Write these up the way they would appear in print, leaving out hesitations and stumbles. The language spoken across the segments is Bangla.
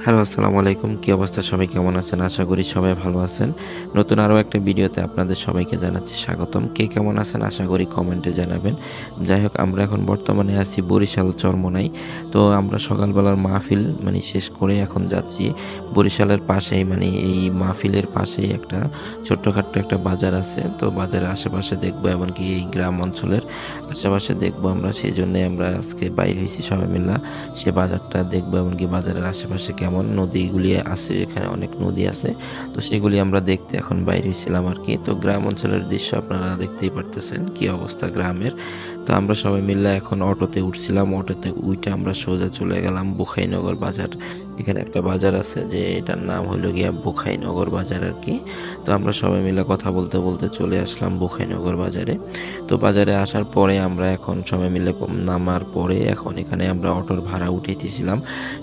হ্যালো, আসসালামু আলাইকুম। কি অবস্থা? সবাই কেমন আছেন? আশা করি সবাই ভালো আছেন। নতুন আরো একটা ভিডিওতে আপনাদের সবাইকে জানাচ্ছি স্বাগতম। কে কেমন আছেন? আশা করি কমেন্টে জানাবেন। যাই হোক, আমরা এখন বর্তমানে আছি বরিশাল চরমোনাই। তো আমরা সকালবেলার মাহফিল শেষ করে এখন যাচ্ছি বরিশালের পাশেই এই মাহফিলের পাশেই একটা ছোট্টখাট্ট একটা বাজার আছে। তো বাজারের আশেপাশে দেখবো, এমনকি এই গ্রাম অঞ্চলের আশেপাশে দেখবো আমরা। সেজন্যই আমরা আজকে বাইর হইছি সবাই মিল্লা। সে বাজারটা দেখবো, এমনকি বাজারের আশেপাশে কেমন নদীগুলি আছে, এখানে অনেক নদী আছে। তো সেগুলি আমরা দেখতে এখন বাইরে হইছিলাম আরকি। তো গ্রাম অঞ্চলের দৃশ্য আপনারা দেখতেই পারতেছেন কি অবস্থা গ্রামের। তো আমরা সবাই মিলে এখন অটোতে উঠছিলাম। অটোতে উইঠা আমরা সোজা চলে গেলাম বুখাইনগর বাজার। এখানে একটা বাজার আছে, যে এটার নাম হইলো গিয়া বুখাইনগর বাজার আরকি। তো আমরা সবাই মিলে কথা বলতে বলতে চলে আসলাম বুখাইনগর বাজারে। তো বাজারে আসার পরে আমরা এখন সবাই মিলে নামার পরে এখন এখানে আমরা অটোর ভাড়া উঠাইতেছিলাম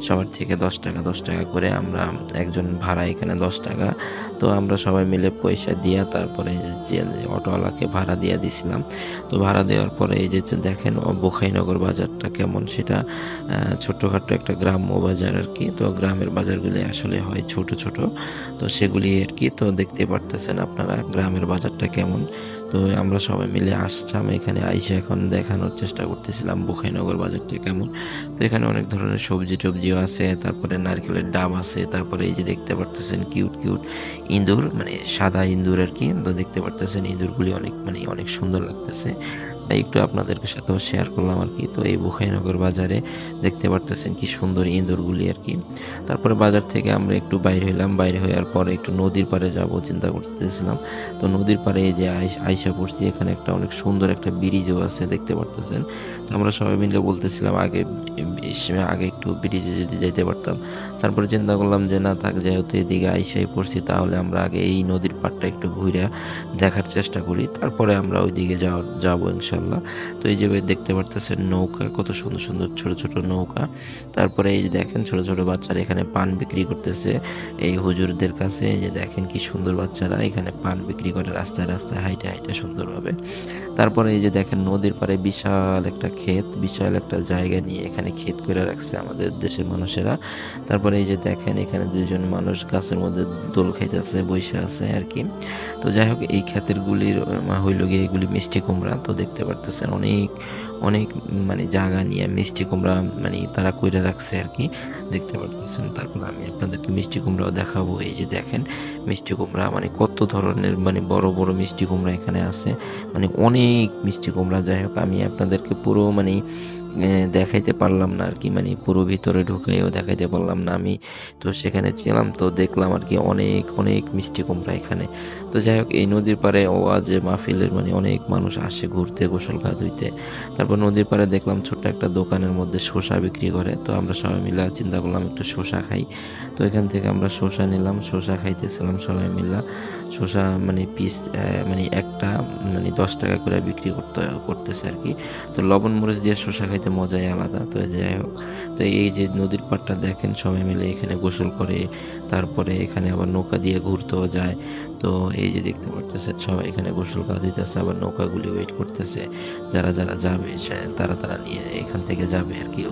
সবার থেকে 10 টাকা 10 টাকা করে। আমরা একজন ভাড়া এখানে 10 টাকা। তো আমরা সবাই মিলে পয়সা দিয়া তারপরে যে অটোওয়ালাকে ভাড়া দিয়ে দিছিলাম। তো ভাড়া দেওয়ার পরে এই যে দেখেন বোখাইনগর বাজারটা কেমন, সেটা ছোট্টখাট্ট একটা গ্রাম্য বাজার আর কি। তো গ্রামের বাজারগুলি আসলে হয় ছোট ছোট, তো সেগুলি আর কি। তো দেখতে পারতেছেন আপনারা গ্রামের বাজারটা কেমন। তো আমরা সবাই মিলে আসলাম এখানে, আইসা এখন দেখানোর চেষ্টা করতেছিলাম বুখাইনগর বাজারটা কেমন। তো এখানে অনেক ধরনের সবজি টবজিও আছে, তারপরে নারকেলের ডাব আছে, তারপরে এই যে দেখতে পারতেছেন কিউট কিউট ইঁদুর, সাদা ইঁদুর আর কি। তো দেখতে পারতেছেন ইঁদুরগুলি অনেক অনেক সুন্দর লাগতেছে, তাই একটু আপনাদের সাথেও শেয়ার করলাম আর কি। তো এই বুখাইনগর বাজারে দেখতে পারতেছেন কি সুন্দর ইঁদুরগুলি আর কি। তারপরে বাজার থেকে আমরা একটু বাইরে হইলাম, বাইরে হওয়ার পরে একটু নদীর পাড়ে যাব চিন্তা করতেছিলাম। তো নদীর পাড়ে এই যে আইসা পড়ছি, এখানে একটা অনেক সুন্দর একটা ব্রিজও আছে দেখতে পারতেছেন। তো আমরা সবাই মিলে বলতেছিলাম আগে একটু ব্রিজে যদি যেতে পারতাম। তারপরে চিন্তা করলাম যে না থাক, যেহেতু এদিকে আইসাই পড়ছি, তাহলে আমরা আগে এই নদীর পাড়টা একটু ঘুরে দেখার চেষ্টা করি, তারপরে আমরা ওইদিকে যাবো ইনশাল্লাহ। তো এই যে দেখতে পারতেছেন নৌকা, কত সুন্দর সুন্দর ছোট ছোট নৌকা। তারপরে এই যে দেখেন ছোট ছোট বাচ্চারা এখানে পান বিক্রি করতেছে এই হুজুরদের কাছে। এই যে দেখেন কি সুন্দর বাচ্চারা এখানে পান বিক্রি করে রাস্তায় রাস্তায় হাইটে হাইটে সুন্দরভাবে। তারপরে এই যে দেখেন নদীর পাড়ে বিশাল একটা ক্ষেত, বিশাল একটা জায়গা নিয়ে এখানে ক্ষেত করে রাখছে আমাদের দেশের মানুষেরা। তারপরে এই যে দেখেন এখানে দুইজন মানুষ গাছের মধ্যে দোল খাইতেছে, বসে আছে আর কি। তো যাই হোক, এই ক্ষেতের গুলির হইল গিয়ে এগুলি মিষ্টি কুমড়া। তো দেখতে পারতেছেন অনেক অনেক জায়গা নিয়ে মিষ্টি কুমড়া তারা কইরে রাখছে আর কি, দেখতে পারতেছেন। তারপর আমি আপনাদেরকে মিষ্টি কুমড়াও দেখাবো। এই যে দেখেন মিষ্টি কুমড়া কত ধরনের বড় বড় মিষ্টি কুমড়া এখানে আছে, অনেক মিষ্টি কুমড়া। যাই হোক, আমি আপনাদেরকে পুরো দেখাইতে পারলাম না আর কি, পুরো ভিতরে ঢুকেও দেখাইতে পারলাম না আমি। তো সেখানে ছিলাম, তো দেখলাম আর কি অনেক অনেক মিষ্টি কুমড়া এখানে। তো যাই হোক, এই নদীর পাড়ে ওয়াজে মাহফিলের অনেক মানুষ আসে ঘুরতে, গোসল গা ধুইতে। তারপর নদীর পাড়ে দেখলাম ছোট্ট একটা দোকানের মধ্যে শসা বিক্রি করে। তো আমরা সবাই মিলে চিন্তা করলাম একটু শসা খাই। তো এখান থেকে আমরা শসা নিলাম, শসা খাইতেছিলাম সবাই মিলে। শসা পিস একটা 10 টাকা করে বিক্রি করতেছে আর কি। তো লবণ মরিচ দিয়ে শসা খাইতে মজাই আলাদা। তো যাই হোক, তো এই যে নদীর পাড়টা দেখেন, সবাই মিলে এখানে গোসল করে, তারপরে এখানে আবার নৌকা দিয়ে ঘুরতেও যায়। তো এই যে দেখতে পারতেছে সবাই এখানে গোসল কাজ হইতেছে, আবার নৌকাগুলি ওয়েট করতেছে, যারা যারা যাবে তারা তারা নিয়ে এখান থেকে যাবে আর কি,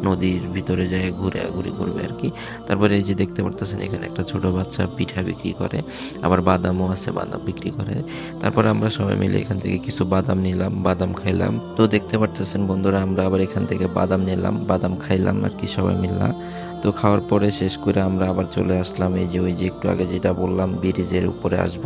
নদীর ভিতরে যায় ঘুরে ঘুরে করবে আর কি। তারপরে এই যে দেখতে পারতেছেন এখানে একটা ছোট বাচ্চা পিঠা বিক্রি করে, আবার বাদামও আছে, বাদাম বিক্রি করে। তারপরে আমরা সবাই মিলে এখান থেকে কিছু বাদাম নিলাম, বাদাম খাইলাম। তো দেখতে পারতেছেন বন্ধুরা, আমরা আবার এখান থেকে বাদাম নিলাম, বাদাম খাইলাম আর কি সবাই মিললাম। তো খাওয়ার পরে শেষ করে আমরা আবার চলে আসলাম এই যে ওই যে একটু আগে যেটা বললাম ব্রিজের উপরে আসব।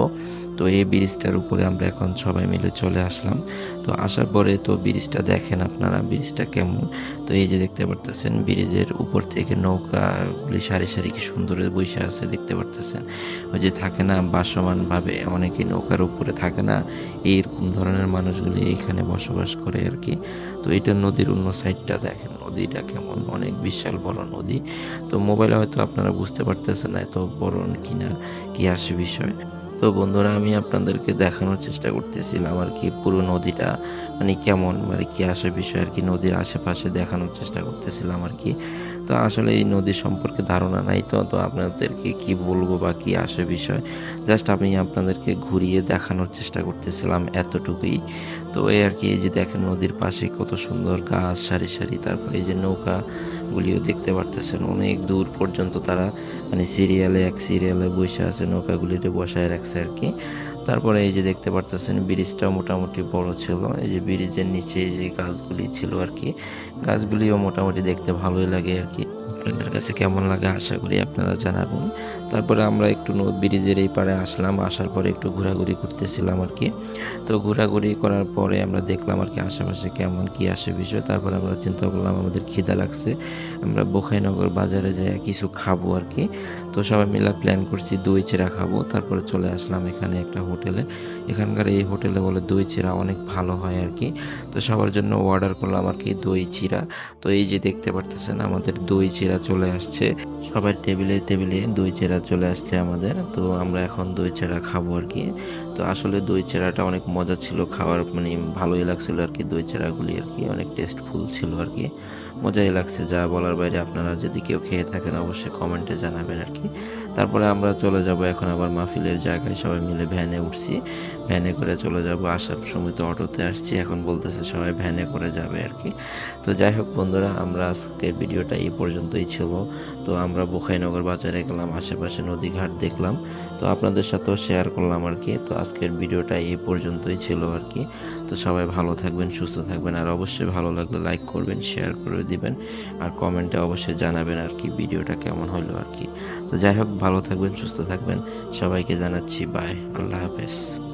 তো এই ব্রিজটার উপরে আমরা এখন সবাই মিলে চলে আসলাম। তো আসার পরে তো ব্রিজটা দেখেন আপনারা, ব্রিজটা কেমন। তো এই যে দেখতে পারতেছেন ব্রিজের উপর থেকে নৌকাগুলি সারি সারি কি সুন্দর বসে আছে দেখতে পারতেছেন। ওই যে থাকে না বাসমান ভাবে অনেকে নৌকার উপরে থাকে না, এইরকম ধরনের মানুষগুলি এখানে বসবাস করে আর কি। তো এটা নদীর অন্য সাইডটা দেখেন, নদীটা কেমন, অনেক বিশাল বড় নদী। তো মোবাইলে হয়তো আপনারা বুঝতে পারতেছেন না এত বড় কিনা, কি আসে বিষয়। তো বন্ধুরা, আমি আপনাদেরকে দেখানোর চেষ্টা করতেছিলাম আর কি পুরো নদীটা কেমন, কি আসে বিষয় আর কি, নদীর আশেপাশে দেখানোর চেষ্টা করতেছিলাম আর কি। তো আসলে এই নদী সম্পর্কে ধারণা নাই, তো তো আপনাদেরকে কি বলবো বা কি আসে বিষয়, জাস্ট আমি আপনাদেরকে ঘুরিয়ে দেখানোর চেষ্টা করতেছিলাম এতটুকুই। তো এই আর কি, এই যে দেখেন নদীর পাশে কত সুন্দর গাছ সারি সারি, তারপরে এই যে নৌকাগুলিও দেখতে পারতেছেন অনেক দূর পর্যন্ত তারা মানে এক সিরিয়ালে বসে আছে, নৌকাগুলিতে বসায় রাখছে আর কি। তারপরে এই যে দেখতে পারতেছেন ব্রিজটাও মোটামুটি বড় ছিল, এই যে ব্রিজের নিচে যে গাছগুলি ছিল আর কি, গাছগুলিও মোটামুটি দেখতে ভালোই লাগে আর কি। আপনাদের কাছে কেমন লাগে আশা করি আপনারা জানাবেন। তারপরে আমরা একটু ব্রিজের এই পাড়ে আসলাম, আসার পরে একটু ঘোরাঘুরি করতেছিলাম আর কি। তো ঘোরাঘুরি করার পরে আমরা দেখলাম আর কি আশেপাশে কেমন কি আসে বিষয়। তারপরে আমরা চিন্তা করলাম আমাদের খিদা লাগছে, আমরা বোখাইনগর বাজারে যাই কিছু খাবো আর কি। তো সবাই মিলে প্ল্যান করছি দই চিড়া খাবো। তারপরে চলে আসলাম এখানে একটা হোটেলে, এখানকার এই হোটেলে বলে দই চিড়া অনেক ভালো হয় আর কি। তো সবার জন্য অর্ডার করলাম আর কি দই চিড়া। তো এই যে দেখতে পারতেছেন আমাদের দই চিড়া চলে আসছে, সবার টেবিলে টেবিলে দই চিড়া চলে আসছে আমাদের। তো আমরা এখন দই চিড়া খাবো আর কি। তো আসলে দই চিড়াটা অনেক মজা ছিল খাওয়ার, মানে ভালোই লাগছিল আর কি, দই চিড়াগুলি আর কি অনেক টেস্টফুল ছিল আর কি, মজাই লাগছে যা বলার বাইরে। আপনারা যদি কেউ খেয়ে থাকেন অবশ্যই কমেন্টে জানাবেন আর কি। তারপরে আমরা চলে যাব এখন আবার মাহফিলের জায়গায়, সবাই মিলে ভ্যানে উঠছি, ভ্যানে করে চলে যাব। আসার সময় তো অটোতে আসছি, এখন বলতেছে সবাই ভ্যানে করে যাবে আর কি। তো যাই হোক বন্ধুরা, আমরা আজকের ভিডিওটা এই পর্যন্তই ছিল। তো আমরা বোখাইনগর বাজারে গেলাম, আশেপাশে নদীঘাট দেখলাম, তো আপনাদের সাথেও শেয়ার করলাম আর কি। তো আজকের ভিডিওটা এই পর্যন্তই ছিল আর কি। তো সবাই ভালো থাকবেন, সুস্থ থাকবেন, আর অবশ্যই ভালো লাগলে লাইক করবেন, শেয়ার করে দিবেন, আর কমেন্টে অবশ্যই জানাবেন আর কি ভিডিওটা কেমন হলো আর কি। তো যাই হোক, ভালো থাকবেন, সুস্থ থাকবেন, সবাইকে জানাচ্ছি বাই, আল্লাহ হাফেজ।